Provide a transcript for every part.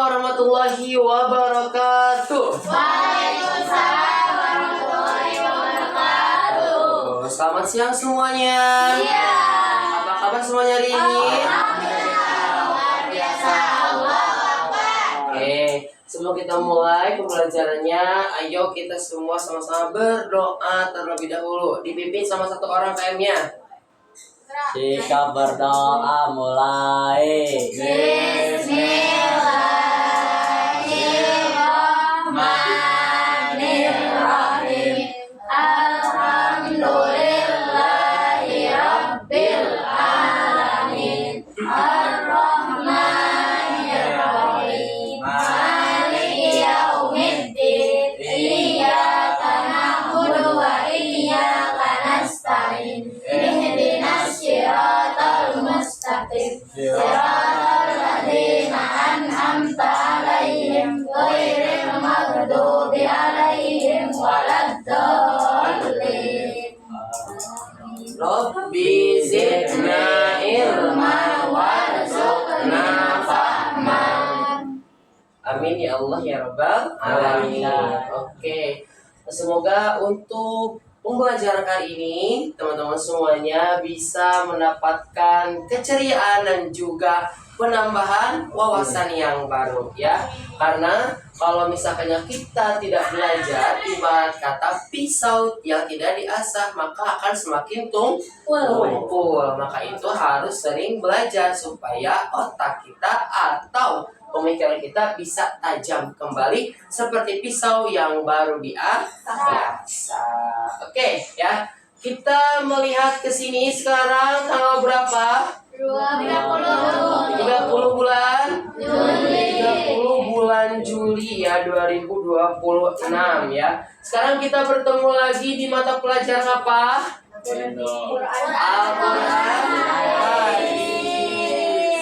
warahmatullahi wabarakatuh. Waalaikumsalam warahmatullahi wabarakatuh. Selamat siang semuanya. Iya. Apa kabar semuanya hari ini? Alhamdulillah, luar biasa. Allahu Akbar. Oke, sebelum kita mulai pembelajarannya, ayo kita semua sama-sama berdoa terlebih dahulu. Dipimpin sama satu orang PM-nya. Jika berdoa mulai. Bismillahirrahmanirrahim. Alhamdulillahi Rabbil Alamin. Ar-Rahmanirrahim. Maliki yaumiddin. Iyyaka na'budu wa iyyaka nasta'in. Ihdinas siratal mustaqim. Siratal ladzina an'amta 'alaihim ghairil maghdubi 'alaihim waladdallin. Rabbi zidna ilma warzuqna fahma. Amin ya Allah ya Rabbal alamin. Oke. Semoga untuk pembelajaran kali ini teman-teman semuanya bisa mendapatkan keceriaan dan juga penambahan wawasan yang baru ya. Karena kalau misalnya kita tidak belajar, ibarat kata pisau yang tidak diasah maka akan semakin tumpul. Maka itu harus sering belajar supaya otak kita atau pemikiran kita bisa tajam kembali seperti pisau yang baru diasah. Oke ya, kita melihat ke sini sekarang tanggal berapa? 30 bulan Juli. 30 bulan Juli ya 2026 ya. Sekarang kita bertemu lagi di mata pelajaran apa?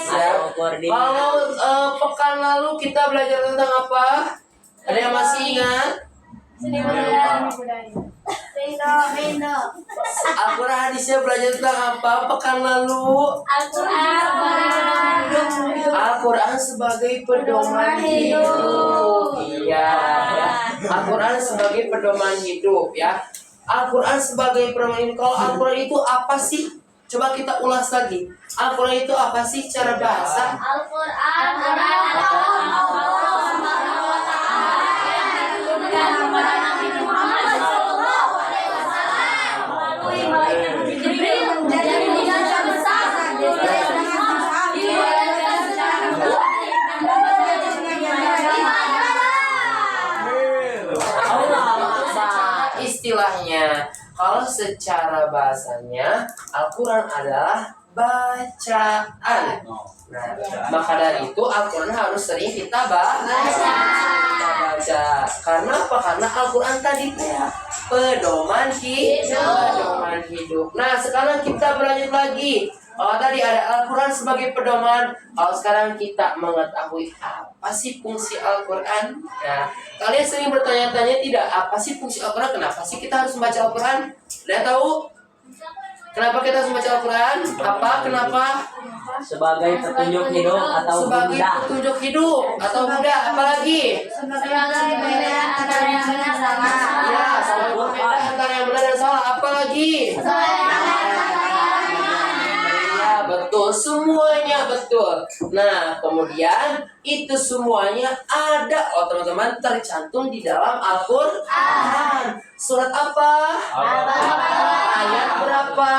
Al-Quran. Kalau pekan lalu kita belajar tentang apa? Ada yang masih ingat? Al-Quran hadisnya belajar tentang apa pekan lalu? Al-Quran sebagai pedoman hidup. Iya, ya. Al-Quran sebagai pedoman hidup ya. Al-Quran sebagai pedoman hidup. Kalau Al-Quran itu apa sih? Coba kita ulas lagi. Al-Quran itu apa sih cara bahasa? Al-Quran adalah Allah Subhanahu wa Ta'ala yang diturunkan kepada Nabi Muhammad sallallahu alaihi wasallam melalui malaikat Jibril dari mulia besar diwariskan secara kembali dan berbagai Secara istilahnya, kalau secara bahasanya Al-Quran adalah bacaan. Nah, maka dari itu Al-Quran harus sering kita baca. Karena apa? Karena Al-Quran tadi pedoman hidup. Nah, sekarang kita berlanjut lagi. Kalau tadi ada Al-Quran sebagai pedoman, kalau sekarang kita mengetahui apa sih fungsi Al-Quran. Nah, kalian sering bertanya-tanya tidak, apa sih fungsi Al-Quran? Kenapa sih kita harus membaca Al-Quran? Kalian tahu? Kenapa kita harus membaca Al-Quran? Apa? Kenapa? Sebagai petunjuk hidup atau Sebagai benda. petunjuk hidup atau benda. Apalagi? sebagai pembeda antara yang benar dan salah. Ya, sebagai pembeda antara yang benar dan salah. Apalagi? Ya, betul. Semuanya betul. Nah, kemudian itu semuanya ada, teman-teman, tercantum di dalam Al-Quran. Surat apa? Ayat berapa?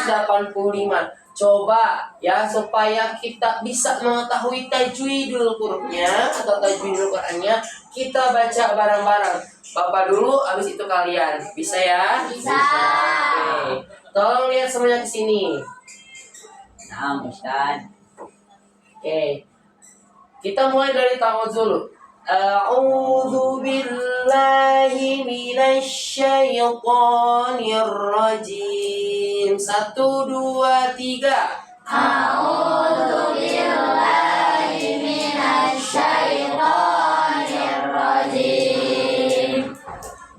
185. Coba ya supaya kita bisa mengetahui tajwidul hurufnya atau tajwidul Qur'annya, kita baca bareng-bareng. Bapak dulu, habis itu kalian. Bisa ya? Bisa. Oke. Tolong lihat semuanya ke sini. Nah, Ustaz. Oke. Kita mulai dari ta'awudz dulu. A'udzu billahi minasyaitonir rajim. 1 2 3. A'udzu billahi minasyaitonir rajim.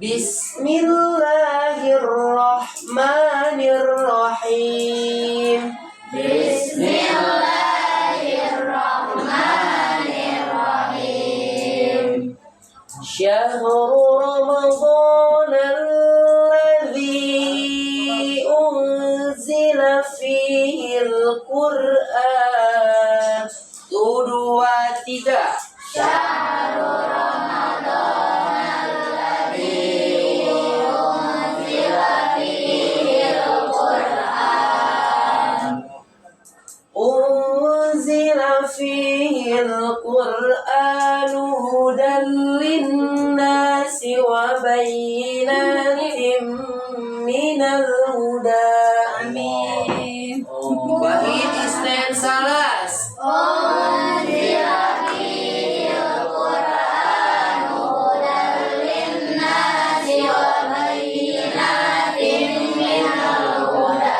Bismillahirrahmanirrahim. Bismillahirrahmanirrahim. Bismillahirrahmanirrahim. Syahrul Ramadan alladzi unzila fihil Qur'an. 1, 2, 3. Syahrul Ramadan alladzi unzila fihil Qur'an. Unzila fihil Qur'an hudan linnasi wa bayyinatin minal huda. Amin. Wahid isnan salas. Unzila fihil Qur'an hudan linnasi wa bayyinatin minal huda.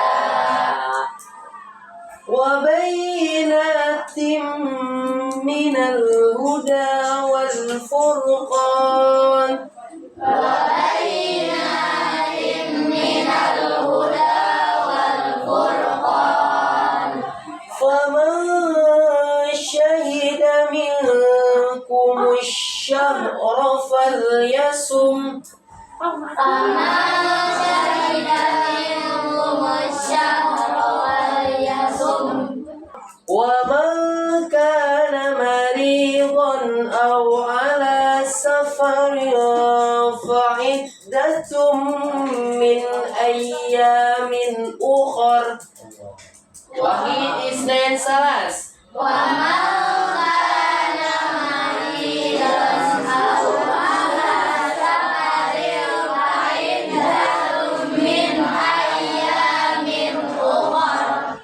وبينات من الهدى والفرقان وبينات من الهدى والفرقان. فمن شهد منكم الشهر فليصم فمن شهد منكم الشهر فليصم. ومن كان مريضا أو على سفر فعدة من أيام أخر. Wahid isnan salas. ومن كان مريضا أو على سفر فعدة من أيام أخر.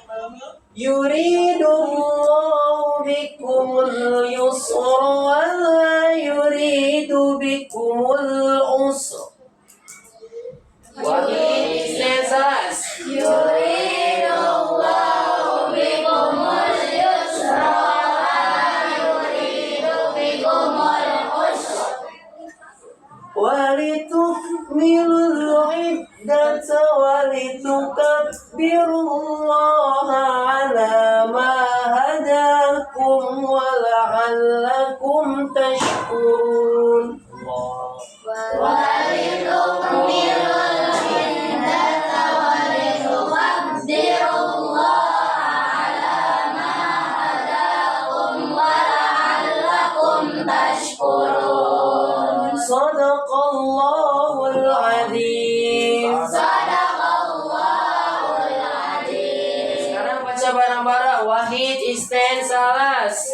يريد الله بكم اليسر ولا يريد بكم العسر. Wahid isnan salas. يريد الله بكم اليسر ولا يريد بكم العسر. ولتكملوا العدة ولتكبروا الله على ما هداكم ولعلكم تشكرون. ولتكملوا العدة ولتكبروا الله على ما هداكم ولعلكم تشكرون. صدق الله العظيم. Sadaqallahul Adzim. Sekarang baca bareng-bareng. Wahid isnan salas.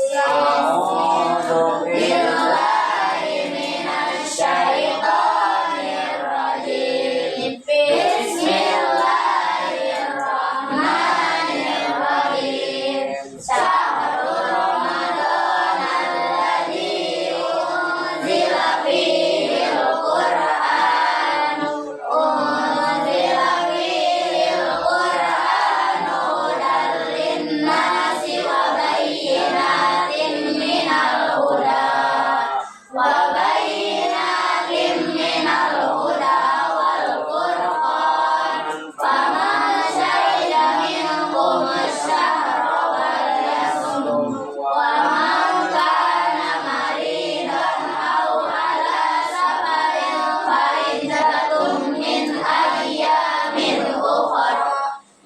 Billahi minasyaitonir rajim. Bismillahirrahmanirrahim. Syahrul Ramadan alladzi unzila fihil Qur'an. Unzila fihil Qur'an hudan linnasi wa bayyinatin minal huda. Wa bayyinatin minal huda wal furqan. Faman syahida minkum asyhara falyasum. Wa man kana maridan aw ala safarin fa'iddatun min ayyamin ukhra.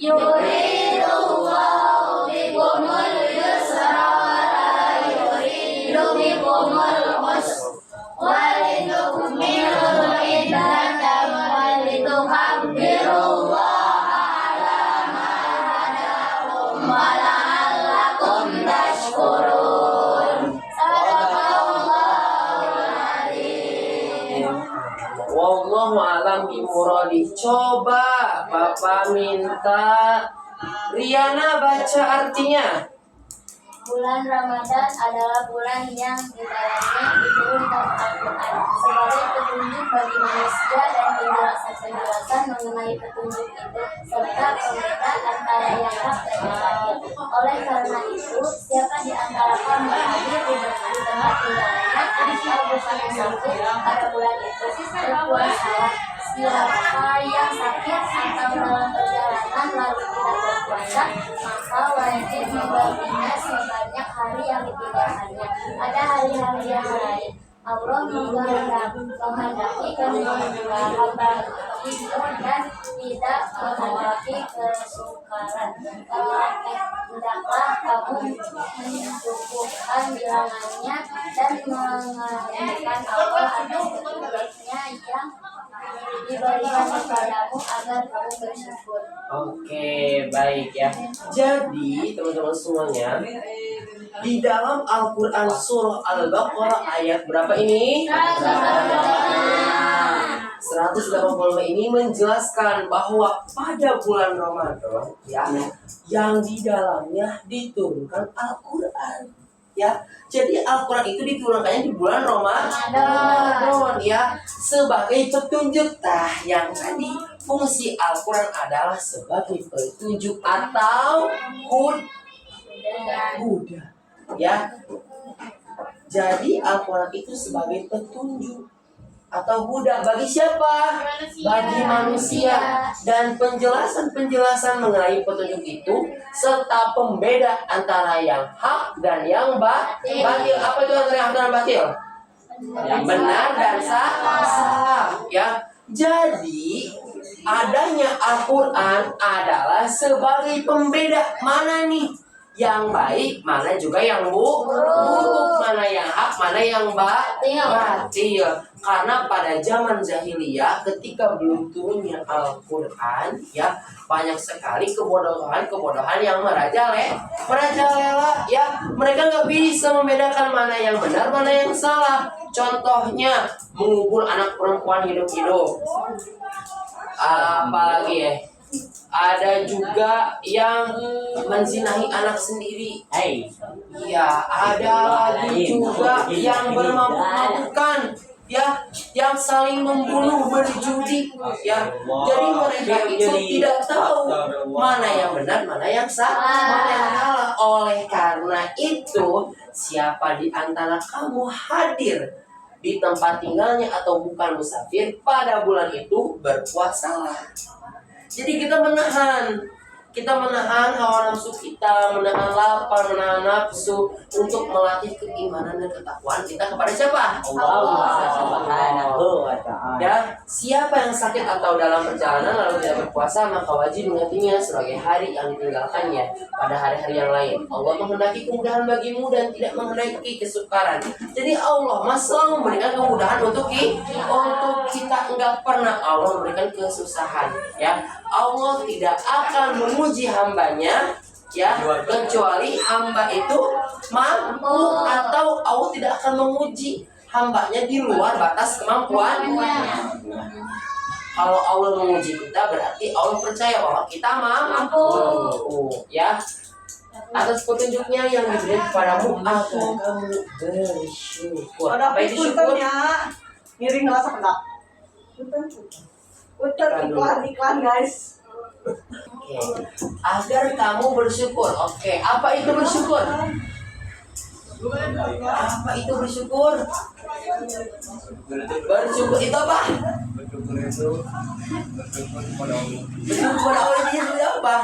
Yuridullahu bikumul yusra wa la yuridu bikumul usra. Walitukmilul iddata walitukabbirullaha ala ma hadakum wa la'allakum tashkurun. Sadaqallahul adzim. Wallahu alam bimuradih. Coba Bapak minta Riana baca artinya. Bulan Ramadan adalah bulan yang di dalamnya diturunkan Al-Quran sebagai petunjuk bagi manusia dan penjelasan mengenai petunjuk itu serta pembeda antara yang hak dan yang batil. Oleh karena itu, siapa di antara kamu yang hadir di tempat tinggalnya atau bersama-sama pada bulan itu berpuasalah Siapa yang sakit atau dalam perjalanan lalu tidak berpuasa, maka wajib membaginya sebanyak hari yang ditinggalkannya. Ada hari-hari yang lain. Allah menghendaki kedua hamba itu dan tidak menghendaki kesukaran. Hendaklah kamu mencukupkan bilangannya dan mengingatkan Allah atas petunjuknya yang diberikan kepadamu agar kamu bersyukur. Oke, baik ya. Jadi, teman-teman semuanya, di dalam Al-Quran Surah Al-Baqarah ayat berapa ini? 185 ini menjelaskan bahwa pada bulan Ramadan ya, yang di dalamnya diturunkan Al-Quran ya. Jadi Al-Quran itu diturunkannya di bulan Ramadan ya, sebagai petunjuk. Yang tadi fungsi Al-Quran adalah sebagai petunjuk atau huda ya. Jadi Al-Quran itu sebagai petunjuk atau huda bagi siapa? Bagi manusia. Dan penjelasan-penjelasan mengenai petunjuk itu serta pembeda antara yang hak dan yang batil. Apa itu antara yang hak dan batil? Yang benar dan salah ya. Jadi adanya Al-Quran adalah sebagai pembeda mana nih yang baik, mana juga yang buruk, mana yang hak, mana yang batil. Karena pada zaman jahiliyah ketika belum turunnya Al-Quran ya, banyak sekali kebodohan yang merajalela ya. Mereka nggak bisa membedakan mana yang benar, mana yang salah. Contohnya mengubur anak perempuan hidup-hidup. Apalagi ya, ada juga yang menzinahi anak sendiri. Ya, ada lagi juga yang bermabuk-mabukan ya, yang saling membunuh, berjudi ya. Jadi mereka itu tidak tahu mana yang benar, mana yang salah. Oleh karena itu, siapa di antara kamu hadir di tempat tinggalnya atau bukan musafir pada bulan itu, berpuasalah. Jadi kita menahan hawa nafsu kita, menahan lapar, menahan nafsu untuk melatih keimanan dan ketakwaan kita kepada siapa? Allah Subhanahu wa ta'ala. Ya, siapa yang sakit atau dalam perjalanan lalu tidak berpuasa, maka wajib menggantinya sebagai hari yang ditinggalkannya pada hari-hari yang lain. Allah menghendaki kemudahan bagimu dan tidak menghendaki kesukaran. Jadi Allah selalu memberikan kemudahan untuk kita. Enggak pernah Allah memberikan kesusahan ya. Allah tidak akan menguji hambanya ya, kecuali hamba itu mampu, atau Allah tidak akan menguji hambanya di luar batas kemampuannya. Kalau Allah menguji kita, berarti Allah percaya bahwa kita mampu ya. Atas petunjuknya yang diberi kepadamu, agar kamu bersyukur. Ada Apa itu syukur? Ngiring ngerasa enggak? Udah iklan guys. Oke. Agar kamu bersyukur. Oke, apa itu bersyukur? Apa itu bersyukur? Bersyukur itu apa? Bersyukur Allah itu apa?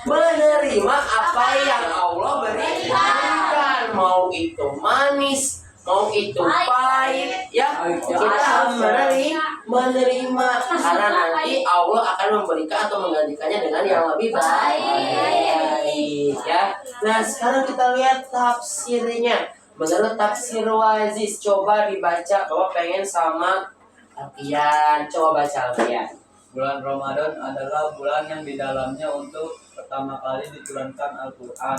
Menerima apa yang Allah berikan, mau itu manis, mau itu pahit ya, kita harus menerima karena nanti Allah akan memberikan atau menggantikannya dengan yang lebih baik ya. Nah, sekarang kita lihat tafsirnya. Menurut tafsir Waziz, coba dibaca. Bapak pengen sama Alfian, coba baca Alfian. Bulan Ramadan adalah bulan yang di dalamnya untuk pertama kali diturunkan Al-Quran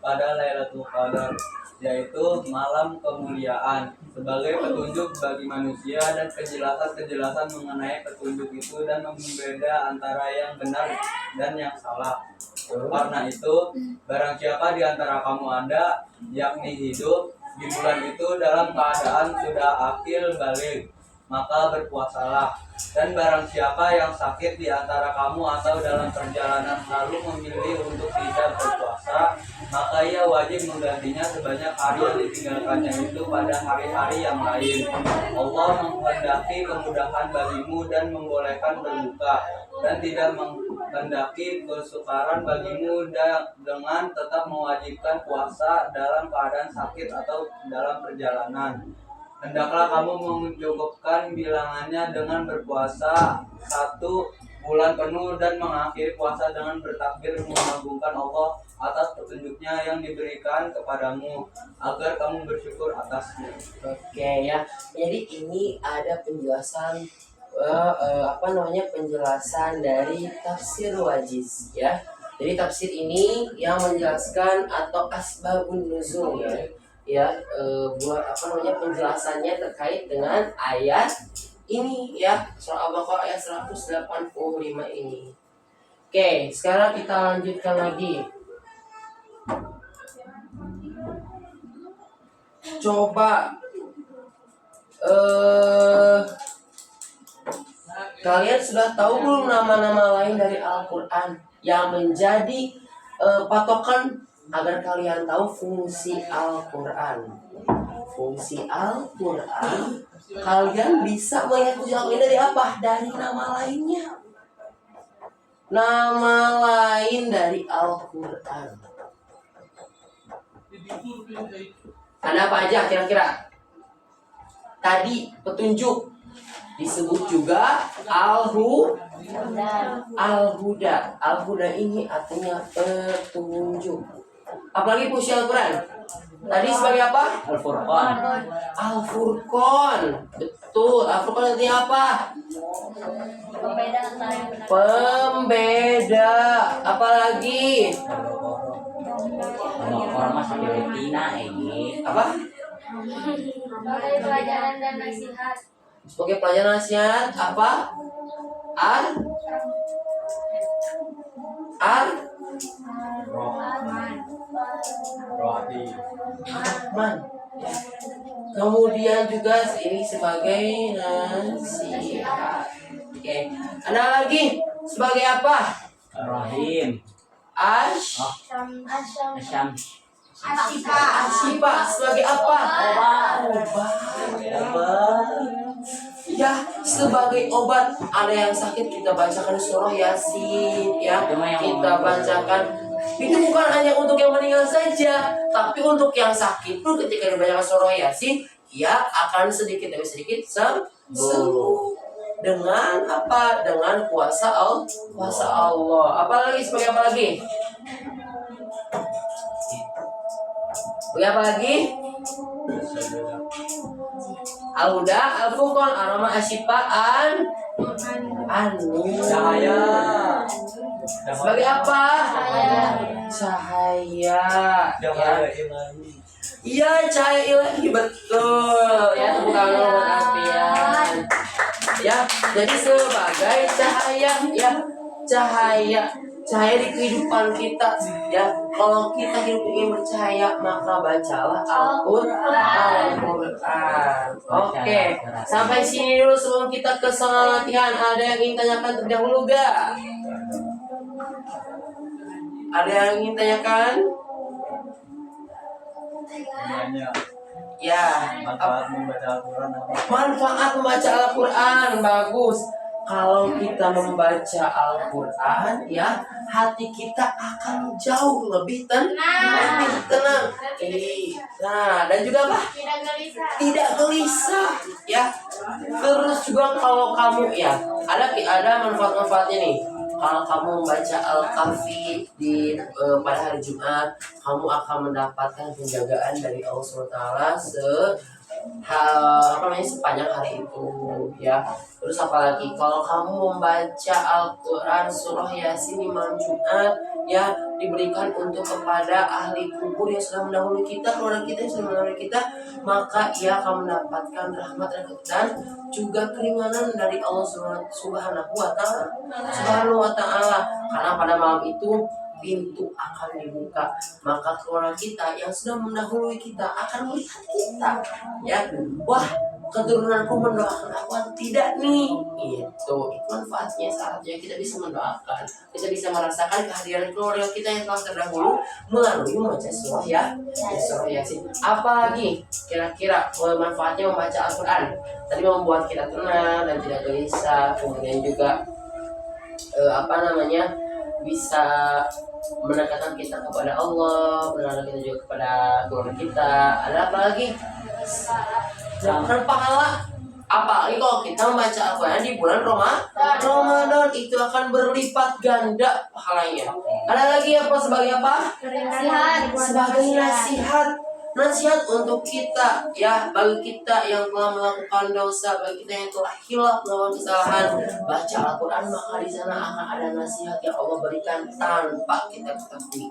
pada Lailatul Qadar, yaitu malam kemuliaan, sebagai petunjuk bagi manusia dan kejelasan mengenai petunjuk itu dan membeda antara yang benar dan yang salah. Karena itu, barang siapa di antara kamu Anda, yakni hidup di bulan itu dalam keadaan sudah akil balik, maka berpuasalah. Dan barang siapa yang sakit di antara kamu atau dalam perjalanan lalu memilih untuk tidak berpuasa, maka maka ia wajib menggantinya sebanyak hari yang ditinggalkannya itu pada hari-hari yang lain. Allah menghendaki kemudahan bagimu dan membolehkan berbuka, dan tidak menghendaki kesukaran bagimu dengan tetap mewajibkan puasa dalam keadaan sakit atau dalam perjalanan. Hendaklah kamu mencukupkan bilangannya dengan berpuasa 1 bulan penuh dan mengakhiri puasa dengan bertakbir mengagungkan Allah atas petunjuknya yang diberikan kepadamu agar kamu bersyukur atasnya. Oke ya. Jadi ini ada penjelasan penjelasan dari tafsir wajiz ya. Jadi tafsir ini yang menjelaskan atau asbabun nuzul buat penjelasannya terkait dengan ayat ini ya, surah Al-Baqarah ayat 185 ini. Oke, sekarang kita lanjutkan lagi. Coba kalian sudah tahu belum nama-nama lain dari Al-Quran yang menjadi patokan agar kalian tahu fungsi Al-Quran. Fungsi Al-Quran, kalian bisa melihat fungsi Al-Quran dari apa? Dari nama lainnya. Nama lain dari Al-Quran. Ada apa aja kira-kira? Tadi petunjuk disebut juga Al-Huda. Al-Huda ini artinya petunjuk. Apalagi fungsi Al-Quran tadi sebagai apa? Al-Furqan. Al-Furqan. Betul. Al-Furqan artinya apa? Pembeda antara yang benar. Pembeda. Apalagi? Orang mas sampai betina ini. Apa? Sebagai pelajaran dan nasihat. Sebagai pelajaran nasihat apa? Rahman. Kemudian juga ini sebagai nasihat. Oke. Ada lagi sebagai apa? Rahim. Asyam. Asyifa sebagai apa? Obat. Ya, sebagai obat. Ada yang sakit kita bacakan surah Yasin ya. Kita bacakan. Itu bukan hanya untuk yang meninggal saja, tapi untuk yang sakit pun ketika dibacakan surah Yasin, ia akan sedikit demi sedikit sembuh. Dengan apa? Dengan kuasa Allah. Apalagi sebagai apa lagi? Sebagai apa lagi? Al-Huda, Al-Furqan, Ar-Rahman, Asyifa, Cahaya. Sebagai apa? Cahaya. Cahaya ilahi. Iya, cahaya ilahi, betul. Ya, tepuk tangan buat Alfian. Ya, jadi sebagai cahaya ya, cahaya di kehidupan kita ya. Kalau kita hidup ingin bercahaya, maka bacalah Al-Quran. Oke, sampai sini dulu sebelum kita ke soal latihan. Ada yang ingin tanyakan terlebih dahulu gak? Ada yang ingin tanyakan? Namanya Ya, manfaat membaca Al-Quran apa? manfaat membaca Al-Quran bagus. Kalau kita membaca Al-Quran ya, hati kita akan jauh lebih tenang. Nah, dan juga apa? Tidak gelisah ya. Terus juga kalau kamu ya, ada manfaat-manfaatnya nih. Kalau kamu membaca Al-Kahfi pada hari Jumat, kamu akan mendapatkan penjagaan dari Allah SWT sepanjang hari itu ya. Terus apalagi kalau kamu membaca Al-Quran surah Yasin di malam Jumat ya, diberikan untuk kepada ahli kubur yang sudah mendahului kita, keluarga kita yang sudah mendahului kita, maka ia akan mendapatkan rahmat dan juga keringanan dari Allah Subhanahu wa Ta'ala. Karena pada malam itu pintu akan dibuka, maka keluarga kita yang sudah mendahului kita akan melihat kita ya. Wah, keturunanku mendoakan aku atau tidak nih? Itu manfaatnya, saatnya kita bisa mendoakan, kita bisa merasakan kehadiran keluarga kita yang telah terdahulu melalui membaca surah Yasin. Apalagi kira-kira manfaatnya membaca Al-Quran? Tadi membuat kita tenang dan tidak gelisah, kemudian juga bisa mendekatkan kita kepada Allah, mendekatkan kita juga kepada keluarga kita. Ada apa lagi? Mendapatkan pahala. Apalagi kalau kita membaca Al-Quran di bulan Ramadan, itu akan berlipat ganda pahalanya. Ada lagi apa sebagai apa? Sebagai nasihat untuk kita, ya, bagi kita yang telah melakukan dosa, bagi kita yang telah hilaf melakukan kesalahan. Baca Al-Quran, maka di sana akan ada nasihat yang Allah berikan tanpa kita ketahui.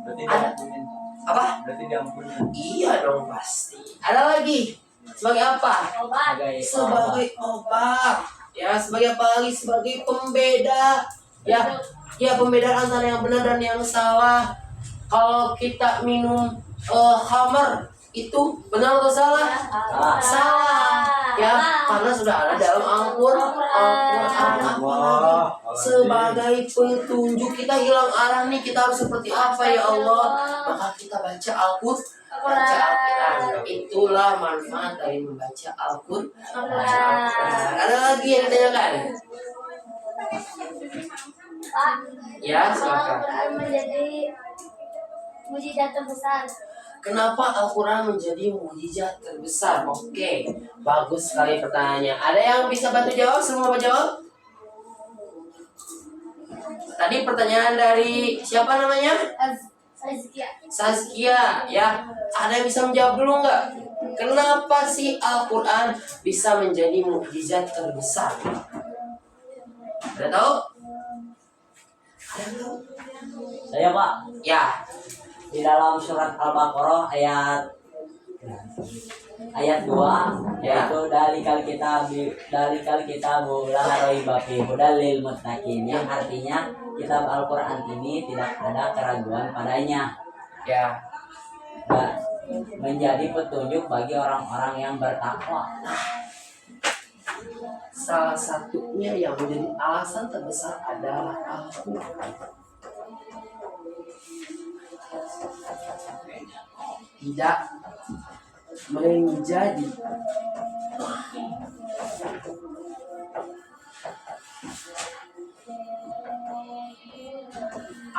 Berarti Ada. diampunin. Apa? Berarti diampuni. Iya dong, pasti. Ada lagi? Sebagai apa? Sebagai obat. Ya, sebagai apa lagi? Sebagai pembeda. Ya, pembeda antara yang benar dan yang salah. Kalau kita minum khamar, itu benar atau salah? Salah. Ya, karena sudah ada dalam Al-Quran. Sebagai petunjuk kita hilang arah nih, kita harus seperti apa ya Allah? Maka kita baca Al-Quran. Itulah manfaat dari membaca Al-Quran. Ada lagi yang ditanyakan? Pak, Ya, kenapa silakan. Al-Quran menjadi mujizat terbesar? Kenapa Al-Quran menjadi mukjizat terbesar? Oke, bagus sekali pertanyaannya. Ada yang bisa bantu jawab? Semua mau jawab? Tadi pertanyaan dari siapa namanya? Saskia, ya. Ada yang bisa menjawab dulu nggak? Kenapa sih Al-Quran bisa menjadi mukjizat terbesar? Ada tahu? Ada yang tahu? Saya Pak, Ya, di dalam surat Al-Baqarah ayat 2 Ya. yaitu dalikal kitabu la raiba fihi hudal lil muttaqin, yang artinya kitab Al-Qur'an ini tidak ada keraguan padanya, ya. menjadi petunjuk bagi orang-orang yang bertakwa. Salah satunya yang menjadi alasan terbesar adalah Al-Quran. Tidak menjadi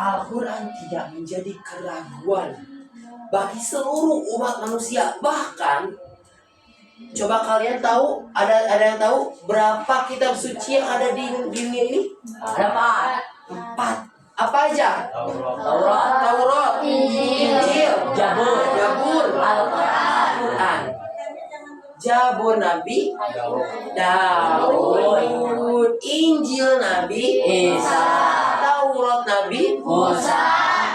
Al-Quran tidak menjadi keraguan bagi seluruh umat manusia. Bahkan coba kalian tahu, ada yang tahu berapa kitab suci yang ada di dunia ini? Ada Pak? 4. Apa aja? Taurat, Injil, Zabur, Al-Quran. Zabur Nabi Daud, Injil Nabi Isa, Taurat Nabi Musa,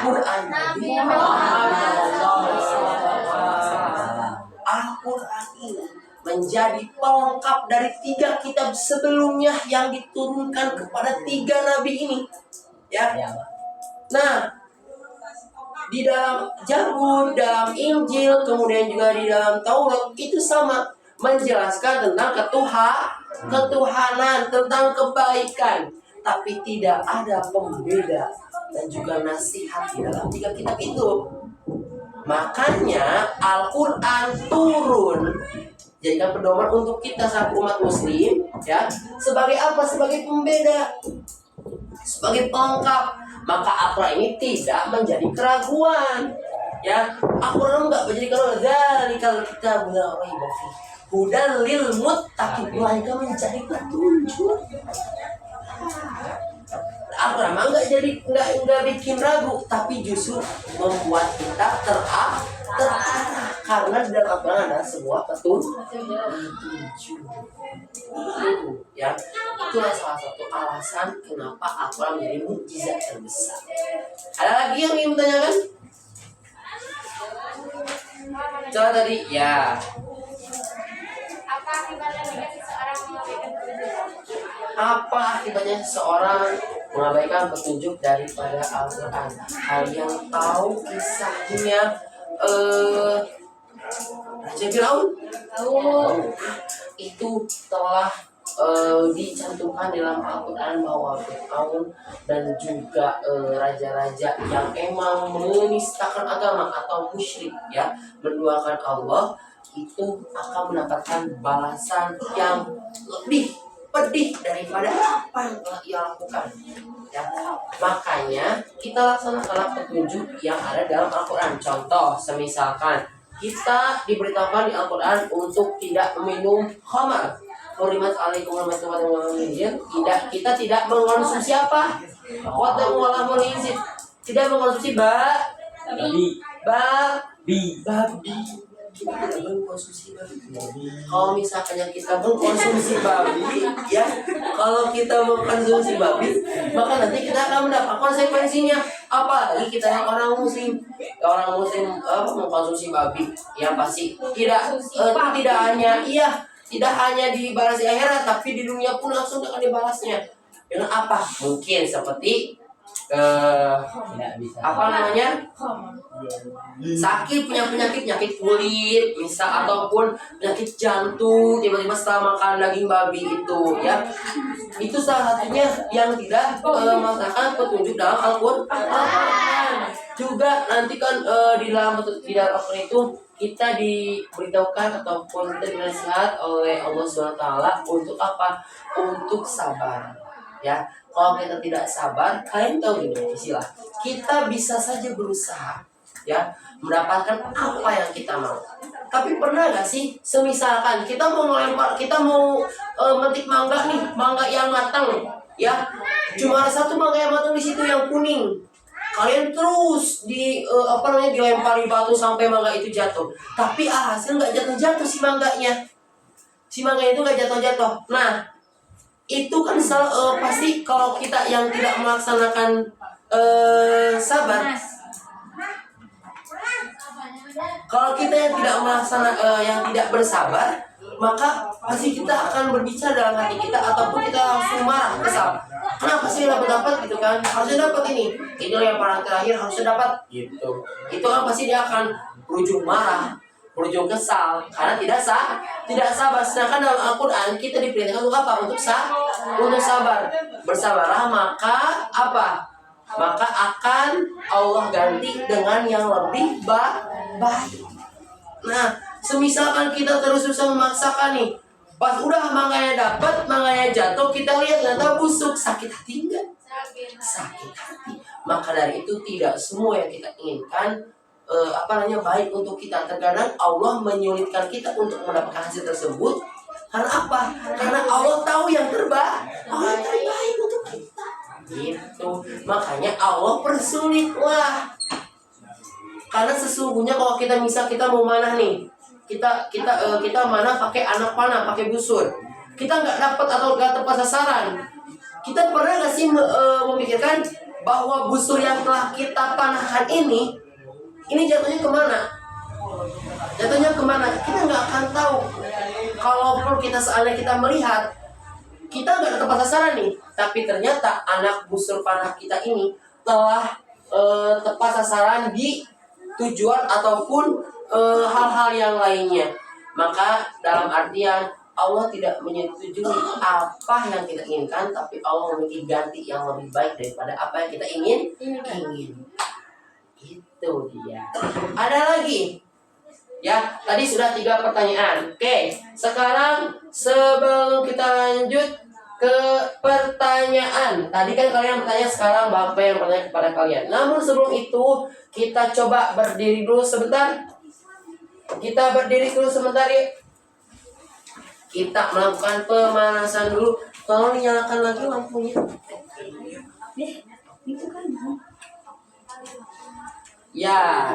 Quran Nabi Muhammad. Al-Quran ini menjadi pelengkap dari 3 kitab sebelumnya yang diturunkan kepada 3 nabi ini. Ya. Ya, Pak. Nah, di dalam Zabur, dalam Injil, kemudian juga di dalam Taurat itu sama, menjelaskan tentang ketuhanan, tentang kebaikan, tapi tidak ada pembeda dan juga nasihat di dalam 3 kitab itu. Makanya Al-Quran turun jadikan pedoman untuk kita satu umat muslim, ya, sebagai apa? Sebagai pembeda, sebagai pelengkap. Maka Al-Quran ini tidak menjadi keraguan, ya. Al-Quran enggak menjadi keraguan. Dzalikal kitabu la raiba fihi hudal lil muttaqin, melainkan menjadi petunjuk. Al-Quran enggak bikin ragu, tapi justru membuat kita terarah karena di dalam Al-Quran ada sebuah petunjuk. Ya, itulah salah satu alasan kenapa Al-Quran menjadi mukjizat terbesar. Ada lagi yang ingin bertanyakan? Coba tadi, ya. Apa akibatnya seseorang mengabaikan petunjuk daripada Al-Quran? Kalian tahu kisahnya Raja Firaun? Itu telah dicantumkan dalam Al-Quran bahwa Fir'aun dan juga raja-raja yang emang menistakan agama atau musyrik ya, menduakan Allah, itu akan mendapatkan balasan yang lebih pedih daripada apa yang telah ia lakukan ya. Makanya kita laksanakan petunjuk yang ada dalam Al-Quran. Contoh, semisalkan kita diberitahukan di Al-Quran untuk tidak meminum khamar. Hurimat alaikum warahmatullahi wabarakatuh. Kita tidak mengkonsumsi apa? Tidak mengkonsumsi Babi. babi. Kita tidak mengkonsumsi babi. Kalau misalnya kita mengkonsumsi babi, ya, kalau kita mengkonsumsi babi, maka nanti kita akan mendapat konsekuensinya. Apalagi kita yang orang muslim mengkonsumsi babi, yang pasti tidak hanya dibalas di akhirat, tapi di dunia pun langsung akan dibalasnya. Dengan apa? Mungkin seperti Tidak bisa. apa namanya, sakit, punya penyakit kulit misal, ataupun penyakit jantung tiba-tiba setelah makan daging babi itu ya, itu salah satunya yang tidak melaksanakan petunjuk dalam Al-Quran. Juga nanti kan di dalam Al-Quran itu kita diberitahukan ataupun kita dinasihat oleh Allah SWT untuk apa? Untuk sabar ya. Kalau kita tidak sabar, kalian tahu gini istilah, kita bisa saja berusaha ya mendapatkan apa yang kita mau. Tapi pernah gak sih, semisalkan kita mau metik mangga nih, mangga yang matang ya, cuma ada satu mangga yang matang di situ yang kuning. Kalian terus dilempari batu sampai mangga itu jatuh. Tapi hasil nggak jatuh-jatuh si mangganya. Si mangga itu nggak jatuh-jatuh. Nah, itu kan pasti kalau kita yang tidak melaksanakan sabar. Kalau kita yang tidak yang tidak bersabar, maka pasti kita akan berbicara dalam hati kita ataupun kita langsung marah, kesal. Kenapa sih dapat gitu kan? Harusnya dapat ini yang paling terakhir harusnya dapat gitu. Itu kan pasti dia akan berujung marah, berujung kesal karena tidak sabar. Sedangkan dalam Al-Quran kita diperintahkan untuk apa? Untuk sabar. Bersabarlah, maka apa? Maka akan Allah ganti dengan yang lebih baik. Nah, semisalkan kita terus memaksakan nih, pas udah mangganya dapat, mangganya jatuh, kita lihat ternyata busuk, sakit hati enggak? Sakit hati. Maka dari itu tidak semua yang kita inginkan baik untuk kita. Terkadang Allah menyulitkan kita untuk mendapatkan hasil tersebut. Karena apa? Karena Allah tahu yang terbaik. Allah yang terbaik untuk kita. Gitu. Makanya Allah persulitlah. Karena sesungguhnya kalau kita mau manah nih, kita mana pakai anak panah, pakai busur, kita nggak dapat atau nggak tepat sasaran. Kita pernah nggak sih memikirkan bahwa busur yang telah kita panahkan ini jatuhnya kemana? Kita nggak akan tahu. Kalaupun seandainya kita melihat, kita nggak tepat sasaran nih, tapi ternyata anak busur panah kita ini telah tepat sasaran di tujuan ataupun hal-hal yang lainnya. Maka dalam artian Allah tidak menyetujui apa yang kita inginkan, tapi Allah memiliki ganti yang lebih baik daripada apa yang kita ingin. Itu dia. Ada lagi? Ya, tadi sudah 3 pertanyaan. Oke, sekarang sebelum kita lanjut ke pertanyaan, tadi kan kalian bertanya, sekarang Bapak yang bertanya kepada kalian. Namun sebelum itu kita coba berdiri dulu sebentar. Yuk. Kita melakukan pemanasan dulu. Tolong dinyalakan lagi lampunya. Ya,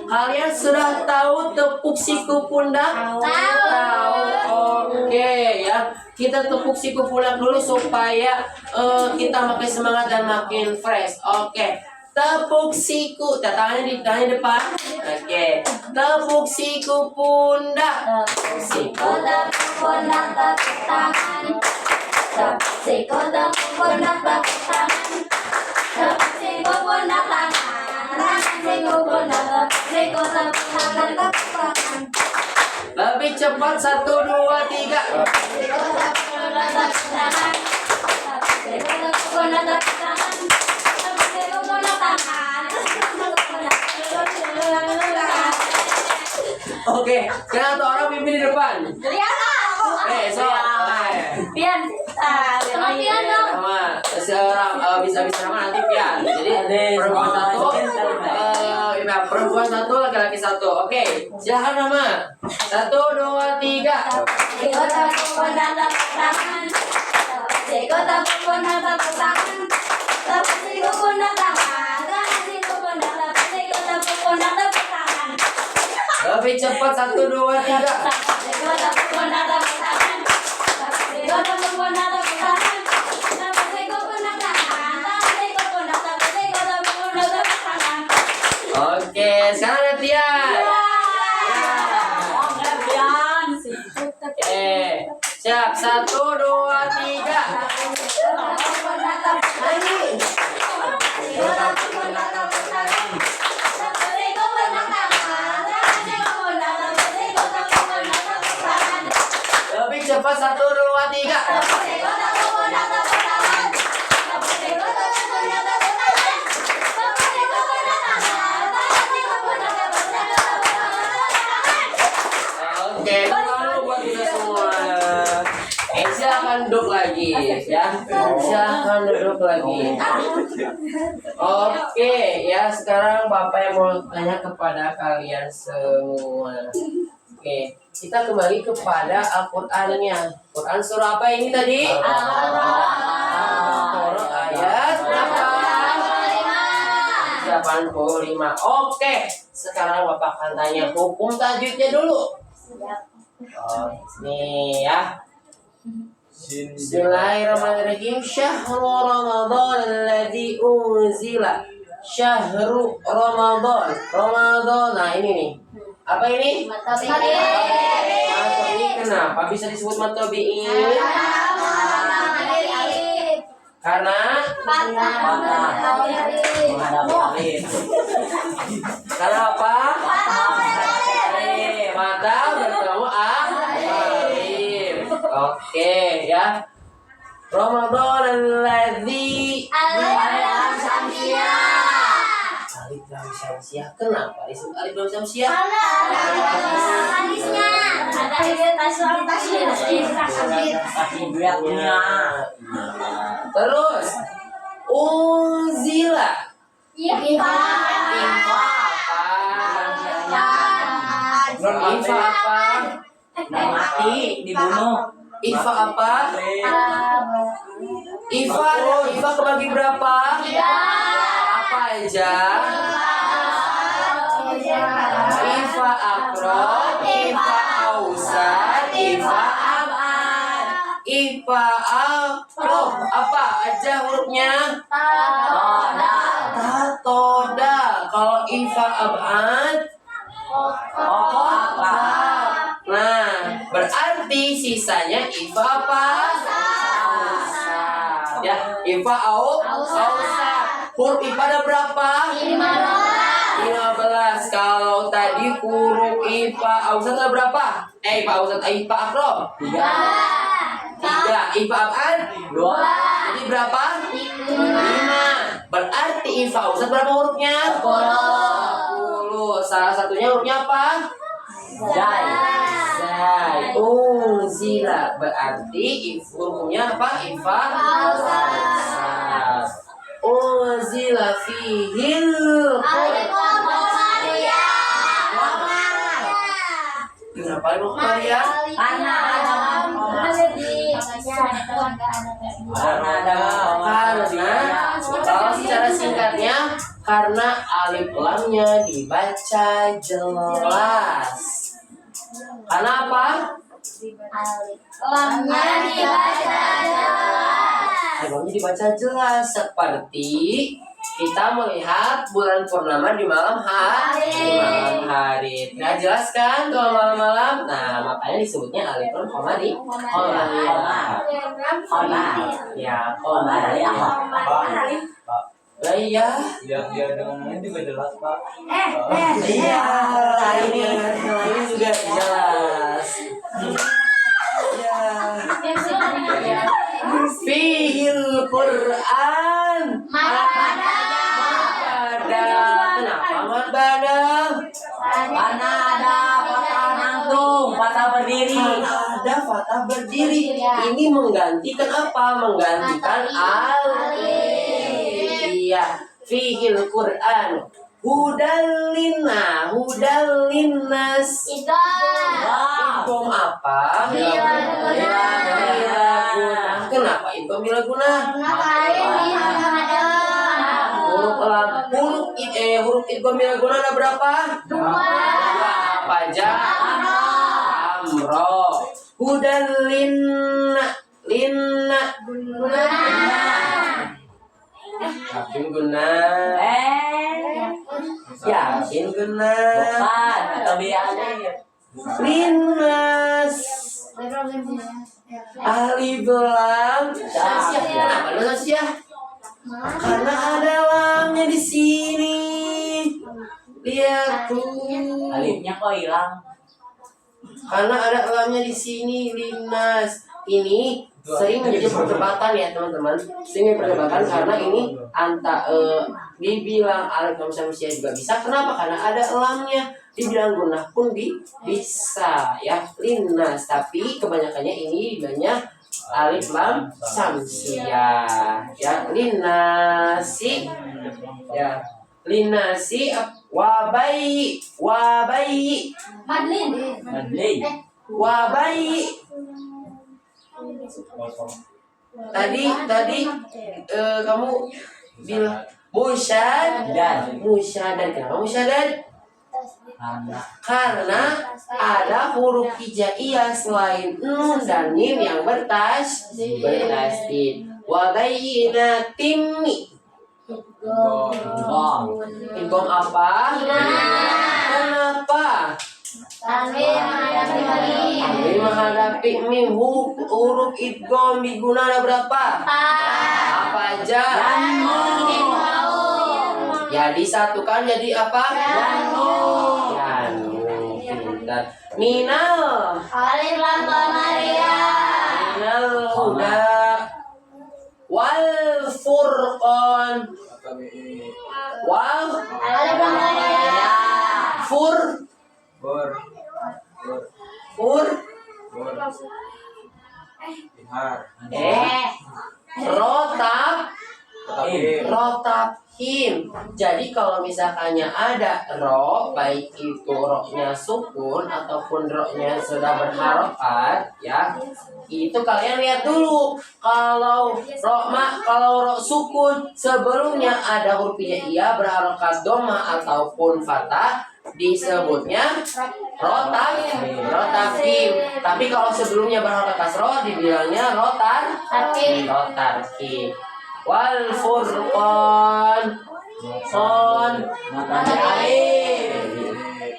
kalian sudah tahu tepuk siku pundak? Tahu. Oke ya, kita tepuk siku pundak dulu supaya kita makin semangat dan makin fresh. Oke, tepuk siku, tangannya di depan. Oke, tepuk siku pundak. Tepuk siku pundak, tepuk tangan. Tepuk siku pundak, tepuk tangan. Tepuk siku pundak, tangan. Lebih cepat 1, 2, 3. Oke, sekarang satu orang pimpin di depan. So. Pian. Sama Pian dong. Sama seorang bisa nama nanti Pian. Jadi perempuan satu, perempuan satu, laki-laki satu. Oke, silakan nama. 1, 2, 3. Lebih cepat 1, 2, 3. Oke, sekarang latihan. Siap, 1, 2, 3. Lebih cepat 1, 2, 3. Oke, lalu buat kita semua. Silakan duduk lagi, ya. Silakan duduk lagi. Oke, ya sekarang Bapak yang mau tanya kepada kalian semua. Oke, kita kembali kepada Al-Qur'annya. Quran surah apa ini tadi? Al-Baqarah ayat berapa? 85. Oke, sekarang Bapak akan tanya hukum tajwidnya dulu. Nih ya. Bismillahirrahmanirrahim. Syahrul Ramadan alladzi unzila. Syahrul Ramadan. Ramadan. Nah, ini nih. Apa ini? Matobi'in. Kenapa bisa disebut matobi'in? Karena karena apa? Mata bertemu alif. Oke ya. Ramadan alladzi alif lam syamsiah. Kenapa disebut alif lam syamsiah? Terus unzila. Ifa apa? Mati dibunuh. Ifa apa? Ifa kebagi berapa? Apa aja? Ifa akrob, Ifa ausat, Ifa abad. Ifa akrob apa aja hurufnya? Toda. Kalau Ifa abad, nah, berarti sisanya Ifa apa? Ya, Ifa ausat. Huruf Ifa ada berapa? 15. Kalau tadi huruf Ifa ausat ada berapa? Ifa ausat, Ifa akrob 3. Ifa abad 2. Jadi berapa? 5. Berarti Ifa ausat berapa hurufnya? 10. Salah satunya hurufnya apa? Zai. Unzila berarti hurufnya apa? Ifa ausat. Unzila fihil kenapa lu kalian? Karena kalau secara singkatnya karena alif lamnya dibaca jelas. Karena apa? Lamnya dibaca jelas. Alif dibaca jelas seperti kita melihat bulan purnama di malam hari. Nah, jelaskan kalau malam-malam. Nah, makanya disebutnya alif lam qamari. Ya, qamari. Lah iya. Biar dengannya juga jelas, Pak. Iya, ini juga jelas. Ya. Yang sudah ya. Fihil Quran. Mada. Kenapa mabada? Karena ada patah nangtung, patah berdiri. Ada fatah berdiri. Ini menggantikan apa? Menggantikan alif. Iya. Fihil Quran. Hudalina, hudalinas. Ikan. Ikom apa? Bila guna. Kenapa ikom bila guna? Huruf ikom bila guna ada berapa? Dua. Apa aja? Amro. Hudalina, lina. Yakin guna. Yakin guna. Bukan, atau biasa. Linnas. Alif lam. Kenapa lu ya? Karena ada lamnya di sini. Lihat tuh. Alifnya kok hilang? Karena ada lamnya di sini, linnas. Ini sering menjadi perdebatan ya teman-teman. Sering perdebatan karena ini dibilang alif lam samsia juga bisa. Kenapa? Karena ada lamnya. Dibilang gunah pun bisa ya, linnas. Tapi kebanyakannya ini bilangnya alif lam samsia ya, linnasi ya, linnasi wabai Madlin. wabai tadi kamu bilang musyaddad. Kenapa musyaddad? Karena ada huruf hijaiyah selain nun dan mim yang bertasdid. Wa bayyinatin. Idgham apa? Kenapa? Tanwin menghadapi mim. Huruf idgham digunakan berapa? Apa aja? Ya disatukan jadi apa? Pintar. Minal Alif lam Maria. Minal huda wal furqan wal Alif lam Maria. fur rotabhim. Jadi kalau misalkannya ada ro, baik itu ro-nya sukun ataupun ro-nya sudah berharokat ya, itu kalian lihat dulu. Kalau ro sukun sebelumnya ada huruf hijaiyah berharokat doma ataupun fathah, disebutnya rotabhim. Tapi kalau sebelumnya berharokat kasroh dibilangnya rotarhim. Wal furqan son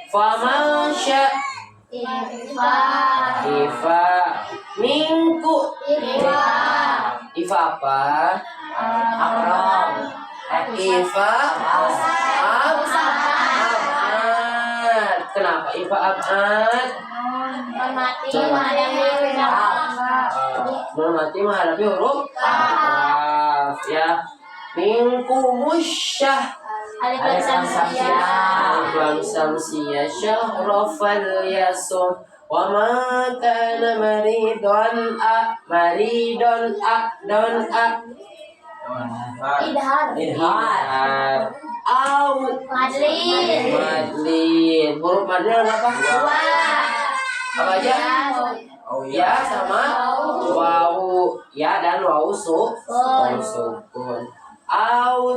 famasya ifa mingku ifa apa? Akram. Ifa abad. Kenapa ifa abad? Menghadapi huruf kaf ya. Minkumussyah Alif lam samsiyah syahrafal yasum wa ma kana maridon Idhar. Au madlin. Huruf madlin apa? Apa aja? Ya sama wawu ya dan wawu sukun. Au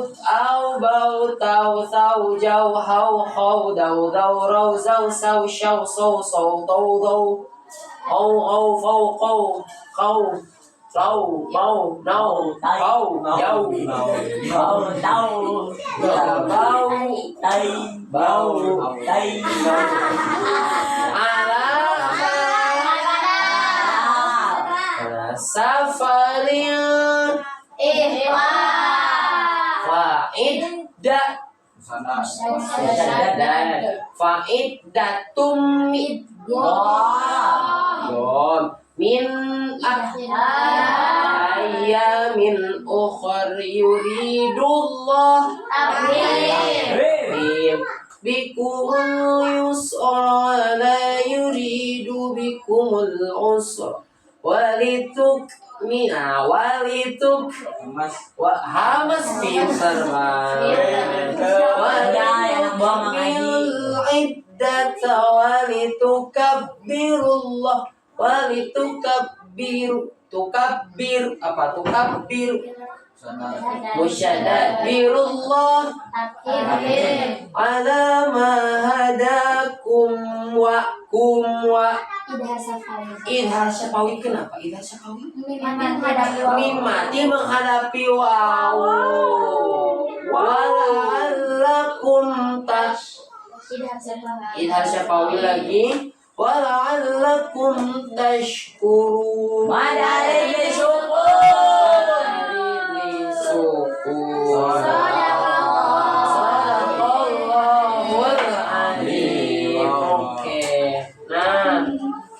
bau tau sau jau hau dau rau zau sau shau sau dau fau rau mau nau kau jau safarin fa'iddatum dom min ayamin ukhar yuridullah bikumul yusra la yuridu bikumul usra walituk hamas pintar banget iddata walitukabbirullah tukabbir musyadabirullah ala ma hadakum wa idhar syafawi. Kenapa idhar syafawi? Mimati menghadapi waw wala'allakum idhar syafawi lagi wala'allakum tashkurun. Madari syukur.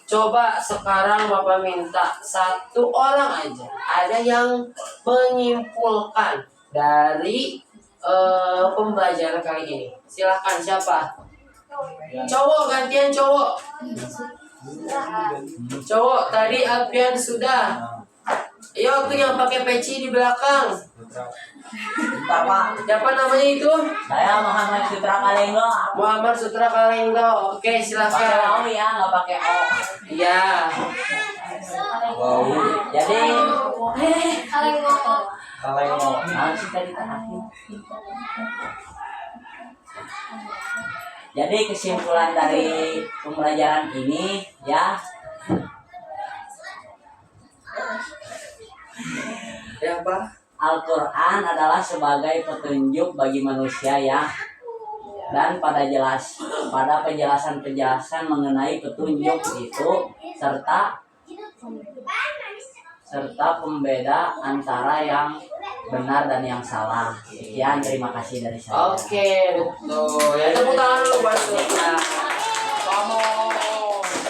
Coba sekarang Bapak minta satu orang aja, ada yang menyimpulkan dari pembelajaran kali ini. Silahkan, siapa? Cowok, gantian cowok. Cowok, tadi Alfian sudah. Ayo tuh yang pakai peci di belakang. Bentar, Pak. Siapa namanya itu? Saya Muhammad Sutra Kalenglo. Muhammad Sutra Kalenglo. Oke, Pakai silahkan. O ya, nggak pakai O. Iya. Jadi Kalenglo. harus kita ditaati. Jadi kesimpulan dari pembelajaran ini ya, Ya, Pak. Al-Quran adalah sebagai petunjuk bagi manusia ya, dan pada penjelasan-penjelasan mengenai petunjuk itu serta pembeda antara yang benar dan yang salah. Sekian, terima kasih dari saya. Oke, betul. Ya, tepuk tangan dulu buat kita.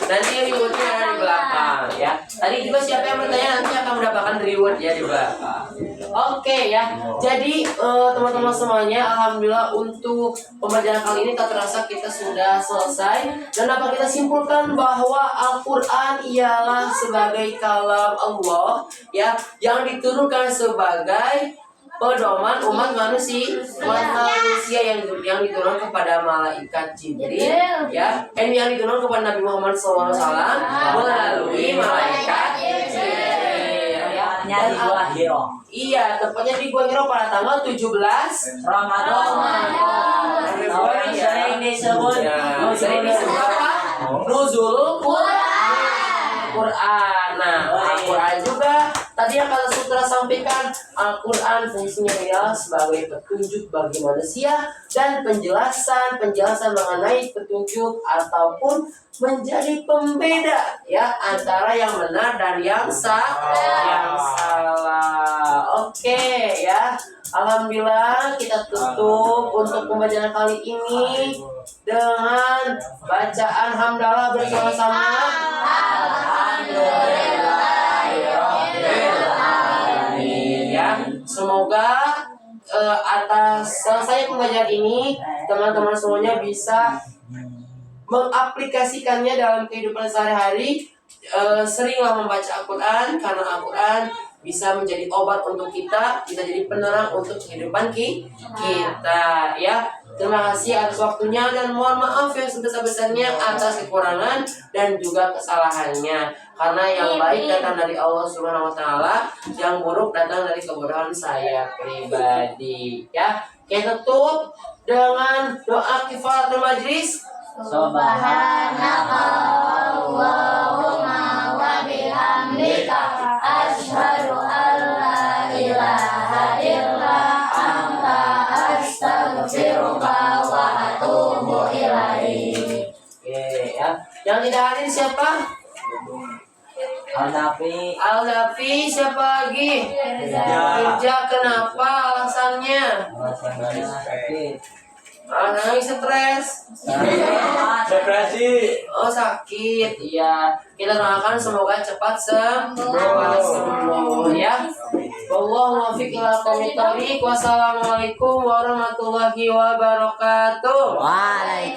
Nanti rewardnya ada di belakang ya. Tadi juga siapa yang bertanya nanti akan mendapatkan reward ya di belakang. Oke ya. Jadi teman-teman semuanya, alhamdulillah untuk pembelajaran kali ini tak terasa kita sudah selesai, dan dapat kita simpulkan bahwa Al-Qur'an ialah sebagai kalam Allah ya, yang diturunkan sebagai pedoman umat manusia yang diturunkan kepada malaikat Jibril ya, yang diturunkan kepada Nabi Muhammad SAW melalui malaikat Jibril ya. Di Gua Hiro. Iya, tepatnya di Gua Hiro pada tanggal 17 Ramadan. Februari ya. Sering disebut Sering disebut apa? Nuzul Quran. Nah, Al-Quran juga tadi yang kata Sutra sampaikan, Al-Quran fungsinya ialah sebagai petunjuk bagi manusia dan penjelasan mengenai petunjuk ataupun menjadi pembeda ya antara yang benar dan yang salah. Oke ya. Alhamdulillah kita tutup untuk pembacaan kali ini dengan bacaan hamdalah bersama-sama. Ya, semoga atas selesai pembelajaran ini teman-teman semuanya bisa mengaplikasikannya dalam kehidupan sehari-hari. Seringlah membaca Al-Quran, karena Al-Quran bisa menjadi obat untuk kita, bisa jadi penerang untuk kehidupan kita ya. Terima kasih atas waktunya dan mohon maaf yang sebesar-besarnya atas kekurangan dan juga kesalahannya. Karena yang baik datang dari Allah Subhanahu wa taala, yang buruk datang dari kebodohan saya pribadi ya. Kita tutup dengan doa kifaratul majlis. Subhanaka Allahumma wa bihamdika asyhadu an la ilaha illa anta astaghfiruka wa atubu ilaik. Oke ya. Yang tidak hadir siapa? Al-Dafi, siapa lagi? Kerja. Kenapa alasannya? Sakit. Nangis stres. Depresi. sakit. Oh sakit, iya. Kita doakan semoga cepat sembuh ya. Wallahu muwaffiq ila aqwamit thoriq. Wassalamualaikum warahmatullahi wabarakatuh. Waalaikumsalam.